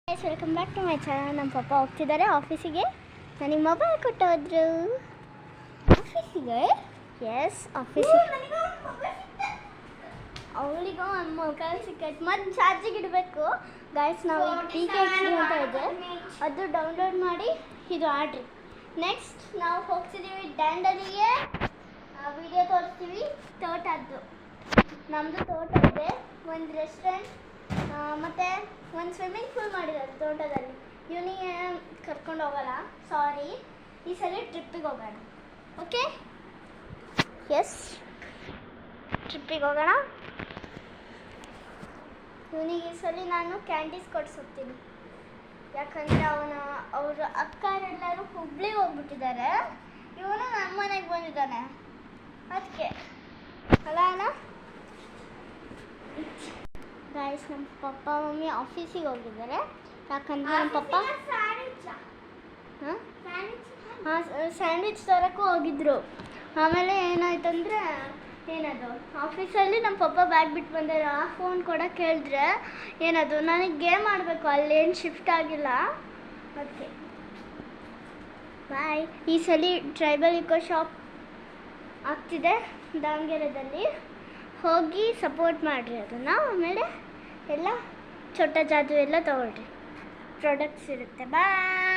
Guys welcome back to my channel. ನಮ್ಮ ಪಪ್ಪ ಹೋಗ್ತಿದ್ದಾರೆ ಆಫೀಸಿಗೆ. ನನಗೆ ಮೊಬೈಲ್ ಕೊಟ್ಟೋದ್ರು ಆಫೀಸಿಗೆ. ಎಸ್ ಆಫೀಸಿಗೆ ಅವಳಿಗೂ ಒಂದು ಮೊಬೈಲ್ ಸಿಕ್ಕೈತೆ. ಮತ್ತು ಚಾರ್ಜಿಗೆ ಇಡಬೇಕು ಗೈಸ್. ನಾವು PKXD ಅಂತ ಇದೆ, ಅದು ಡೌನ್ಲೋಡ್ ಮಾಡಿ ಇದು ಆಡ್ರಿ. ನೆಕ್ಸ್ಟ್ ನಾವು ಹೋಗ್ತಿದ್ದೀವಿ ಡ್ಯಾಂಡಲಿಗೆ. ವಿಡಿಯೋ ತೋರಿಸ್ತೀವಿ ತೋಟದ್ದು. ನಮ್ಮದು ತೋಟ ಇದೆ, ಒಂದು ರೆಸ್ಟೋರೆಂಟ್ ಮತ್ತು ಒಂದು ಸ್ವಿಮ್ಮಿಂಗ್ ಪೂಲ್ ಮಾಡಿದ್ದಾರೆ ತೋಟದಲ್ಲಿ. ಇವನಿಗೆ ಕರ್ಕೊಂಡು ಹೋಗೋಲ್ಲ, ಸಾರಿ. ಈ ಸಲ ಟ್ರಿಪ್ಪಿಗೆ ಹೋಗೋಣ. ಓಕೆ, ಎಸ್ ಟ್ರಿಪ್ಪಿಗೆ ಹೋಗೋಣ. ಇವನಿಗೆ ಈ ಸಲ ನಾನು ಕ್ಯಾಂಡೀಸ್ ಕೊಡಿಸ್ತೀನಿ, ಯಾಕಂದರೆ ಅವ್ರ ಅಕ್ಕರೆಲ್ಲರೂ ಹುಬ್ಳಿಗೆ ಹೋಗ್ಬಿಟ್ಟಿದ್ದಾರೆ. ಇವನು ನಮ್ಮ ಮನೆಗೆ ಬಂದಿದ್ದಾನೆ, ಅದಕ್ಕೆ ಅಲ್ಲ ಅಣ್ಣ. ಗೈಸ್ ನಮ್ಮ ಪಪ್ಪ ಮಮ್ಮಿ ಆಫೀಸಿಗೆ ಹೋಗಿದ್ದಾರೆ, ಯಾಕಂದರೆ ನಮ್ಮ ಪಪ್ಪ ಸ್ಯಾಂಡ್ವಿಚ್ ತರೋಕ್ಕೂ ಹೋಗಿದ್ರು. ಆಮೇಲೆ ಏನಾಯ್ತಂದರೆ ಏನದು ಆಫೀಸಲ್ಲಿ ನಮ್ಮ ಪಪ್ಪ ಬ್ಯಾಗ್ ಬಿಟ್ಟು ಬಂದರೆ ಆ ಫೋನ್ ಕೊಡೋಕ್ಕೆ ಹೇಳಿದ್ರೆ ಏನದು ನನಗೆ ಗೇಮ್ ಆಡಬೇಕು, ಅಲ್ಲೇನು ಶಿಫ್ಟ್ ಆಗಿಲ್ಲ, ಅದಕ್ಕೆ ಬಾಯ್. ಈ ಸಲ ಟ್ರೈಬಲ್ ಇಕೋ ಶಾಪ್ ಆಗ್ತಿದೆ ದಾವಣಗೆರೆದಲ್ಲಿ, ಹೋಗಿ ಸಪೋರ್ಟ್ ಮಾಡಿರಿ ಅದನ್ನು. ಆಮೇಲೆ ಎಲ್ಲ ಚೋಟ ಜಾದು ಎಲ್ಲ ತೊಗೊಳ್ರಿ, ಪ್ರಾಡಕ್ಟ್ಸ್ ಇರುತ್ತೆ. ಬಾಯ್.